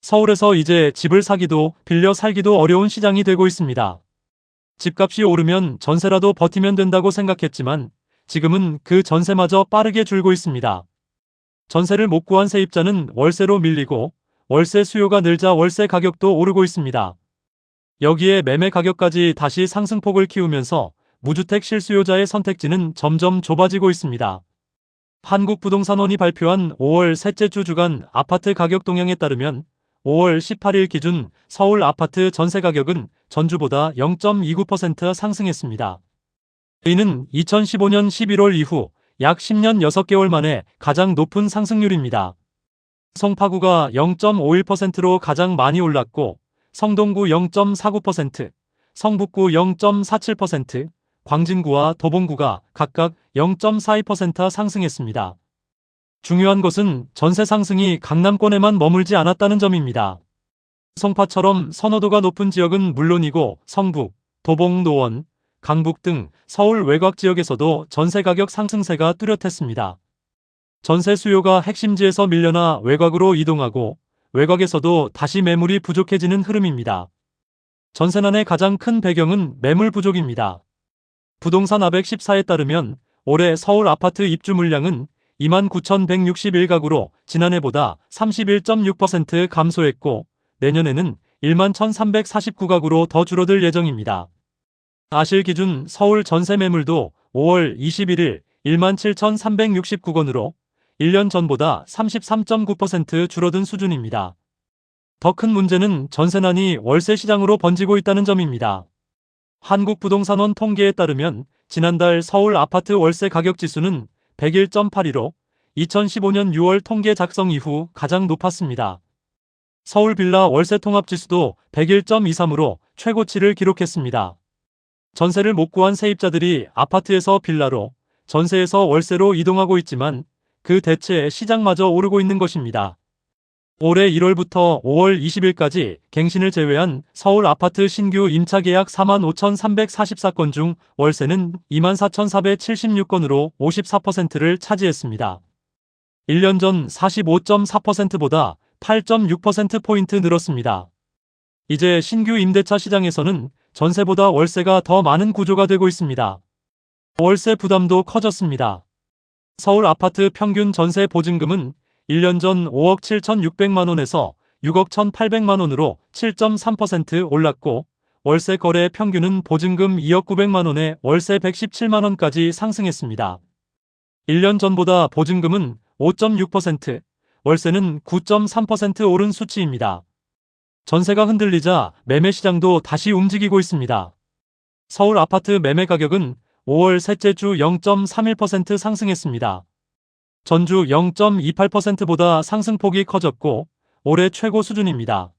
서울에서 이제 집을 사기도 빌려 살기도 어려운 시장이 되고 있습니다. 집값이 오르면 전세라도 버티면 된다고 생각했지만 지금은 그 전세마저 빠르게 줄고 있습니다. 전세를 못 구한 세입자는 월세로 밀리고 월세 수요가 늘자 월세 가격도 오르고 있습니다. 여기에 매매 가격까지 다시 상승폭을 키우면서 무주택 실수요자의 선택지는 점점 좁아지고 있습니다. 한국부동산원이 발표한 5월 셋째 주 주간 아파트 가격 동향에 따르면 5월 18일 기준 서울 아파트 전세 가격은 전주보다 0.29% 상승했습니다. 이는 2015년 11월 이후 약 10년 6개월 만에 가장 높은 상승률입니다. 송파구가 0.51%로 가장 많이 올랐고 성동구 0.49%, 성북구 0.47%, 광진구와 도봉구가 각각 0.42% 상승했습니다. 중요한 것은 전세 상승이 강남권에만 머물지 않았다는 점입니다. 송파처럼 선호도가 높은 지역은 물론이고 성북, 도봉, 노원, 강북 등 서울 외곽 지역에서도 전세 가격 상승세가 뚜렷했습니다. 전세 수요가 핵심지에서 밀려나 외곽으로 이동하고 외곽에서도 다시 매물이 부족해지는 흐름입니다. 전세난의 가장 큰 배경은 매물 부족입니다. 부동산 아백 14에 따르면 올해 서울 아파트 입주 물량은 29,161가구로 지난해보다 31.6% 감소했고 내년에는 11,349가구로 더 줄어들 예정입니다. 아실 기준 서울 전세 매물도 5월 21일 17,369건으로 1년 전보다 33.9% 줄어든 수준입니다. 더 큰 문제는 전세난이 월세 시장으로 번지고 있다는 점입니다. 한국부동산원 통계에 따르면 지난달 서울 아파트 월세 가격 지수는 101.82로 2015년 6월 통계 작성 이후 가장 높았습니다. 서울 빌라 월세 통합 지수도 101.23으로 최고치를 기록했습니다. 전세를 못 구한 세입자들이 아파트에서 빌라로, 전세에서 월세로 이동하고 있지만 그 대체 시장마저 오르고 있는 것입니다. 올해 1월부터 5월 20일까지 갱신을 제외한 서울 아파트 신규 임차 계약 45,344건 중 월세는 24,476건으로 54%를 차지했습니다. 1년 전 45.4%보다 8.6%포인트 늘었습니다. 이제 신규 임대차 시장에서는 전세보다 월세가 더 많은 구조가 되고 있습니다. 월세 부담도 커졌습니다. 서울 아파트 평균 전세 보증금은 1년 전 5억 7,600만 원에서 6억 1,800만 원으로 7.3% 올랐고 월세 거래 평균은 보증금 2억 900만 원에 월세 117만 원까지 상승했습니다. 1년 전보다 보증금은 5.6%, 월세는 9.3% 오른 수치입니다. 전세가 흔들리자 매매 시장도 다시 움직이고 있습니다. 서울 아파트 매매 가격은 5월 셋째 주 0.31% 상승했습니다. 전주 0.28%보다 상승폭이 커졌고 올해 최고 수준입니다.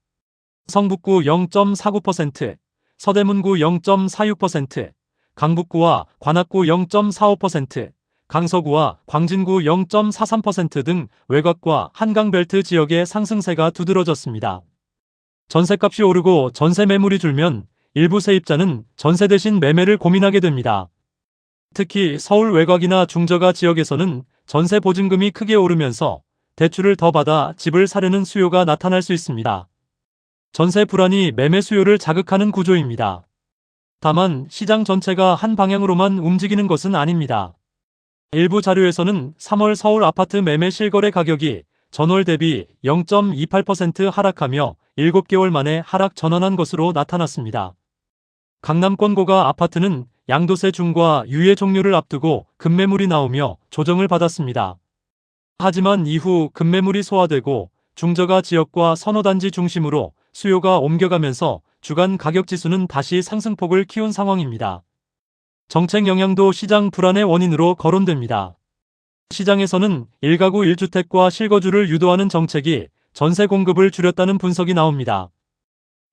성북구 0.49%, 서대문구 0.46%, 강북구와 관악구 0.45%, 강서구와 광진구 0.43% 등 외곽과 한강벨트 지역의 상승세가 두드러졌습니다. 전세값이 오르고 전세 매물이 줄면 일부 세입자는 전세 대신 매매를 고민하게 됩니다. 특히 서울 외곽이나 중저가 지역에서는 전세 보증금이 크게 오르면서 대출을 더 받아 집을 사려는 수요가 나타날 수 있습니다. 전세 불안이 매매 수요를 자극하는 구조입니다. 다만 시장 전체가 한 방향으로만 움직이는 것은 아닙니다. 일부 자료에서는 3월 서울 아파트 매매 실거래 가격이 전월 대비 0.28% 하락하며 7개월 만에 하락 전환한 것으로 나타났습니다. 강남권 고가 아파트는 양도세 중과 유예 종료를 앞두고 급매물이 나오며 조정을 받았습니다. 하지만 이후 급매물이 소화되고 중저가 지역과 선호단지 중심으로 수요가 옮겨가면서 주간 가격지수는 다시 상승폭을 키운 상황입니다. 정책 영향도 시장 불안의 원인으로 거론됩니다. 시장에서는 1가구 1주택과 실거주를 유도하는 정책이 전세 공급을 줄였다는 분석이 나옵니다.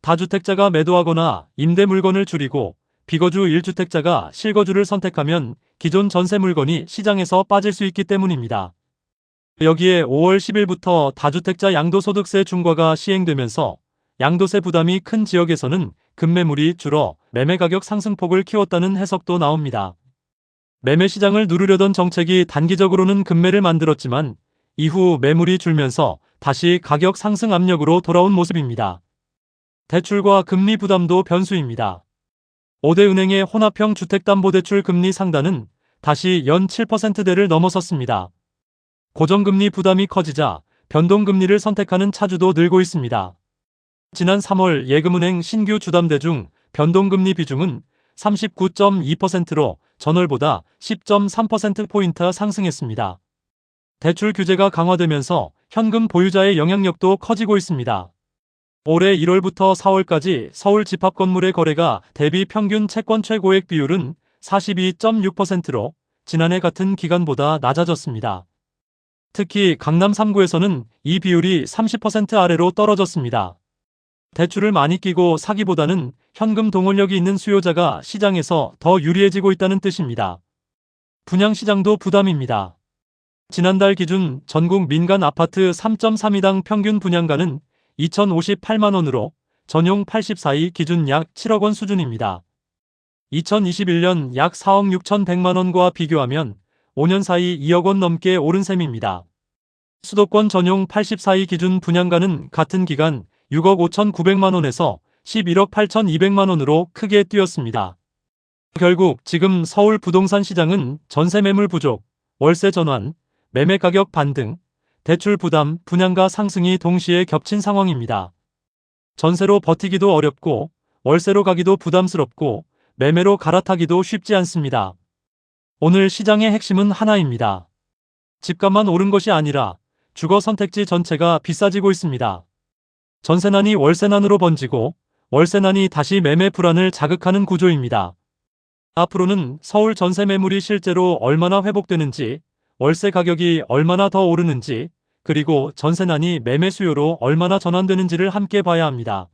다주택자가 매도하거나 임대 물건을 줄이고 비거주 1주택자가 실거주를 선택하면 기존 전세 물건이 시장에서 빠질 수 있기 때문입니다. 여기에 5월 10일부터 다주택자 양도소득세 중과가 시행되면서 양도세 부담이 큰 지역에서는 급매물이 줄어 매매 가격 상승폭을 키웠다는 해석도 나옵니다. 매매 시장을 누르려던 정책이 단기적으로는 급매를 만들었지만 이후 매물이 줄면서 다시 가격 상승 압력으로 돌아온 모습입니다. 대출과 금리 부담도 변수입니다. 5대 은행의 혼합형 주택담보대출 금리 상단은 다시 연 7%대를 넘어섰습니다. 고정금리 부담이 커지자 변동금리를 선택하는 차주도 늘고 있습니다. 지난 3월 예금은행 신규 주담대 중 변동금리 비중은 39.2%로 전월보다 10.3%포인트 상승했습니다. 대출 규제가 강화되면서 현금 보유자의 영향력도 커지고 있습니다. 올해 1월부터 4월까지 서울 집합건물의 거래가 대비 평균 채권 최고액 비율은 42.6%로 지난해 같은 기간보다 낮아졌습니다. 특히 강남 3구에서는 이 비율이 30% 아래로 떨어졌습니다. 대출을 많이 끼고 사기보다는 현금 동원력이 있는 수요자가 시장에서 더 유리해지고 있다는 뜻입니다. 분양시장도 부담입니다. 지난달 기준 전국 민간 아파트 3.32당 평균 분양가는 2,058만원으로 전용 84이 기준 약 7억 원 수준입니다. 2021년 약 4억 6,100만원과 비교하면 5년 사이 2억 원 넘게 오른 셈입니다. 수도권 전용 84이 기준 분양가는 같은 기간 6억 5,900만원에서 11억 8,200만원으로 크게 뛰었습니다. 결국 지금 서울 부동산 시장은 전세 매물 부족, 월세 전환, 매매 가격 반등, 대출 부담, 분양가 상승이 동시에 겹친 상황입니다. 전세로 버티기도 어렵고 월세로 가기도 부담스럽고 매매로 갈아타기도 쉽지 않습니다. 오늘 시장의 핵심은 하나입니다. 집값만 오른 것이 아니라 주거 선택지 전체가 비싸지고 있습니다. 전세난이 월세난으로 번지고 월세난이 다시 매매 불안을 자극하는 구조입니다. 앞으로는 서울 전세 매물이 실제로 얼마나 회복되는지, 월세 가격이 얼마나 더 오르는지, 그리고 전세난이 매매 수요로 얼마나 전환되는지를 함께 봐야 합니다.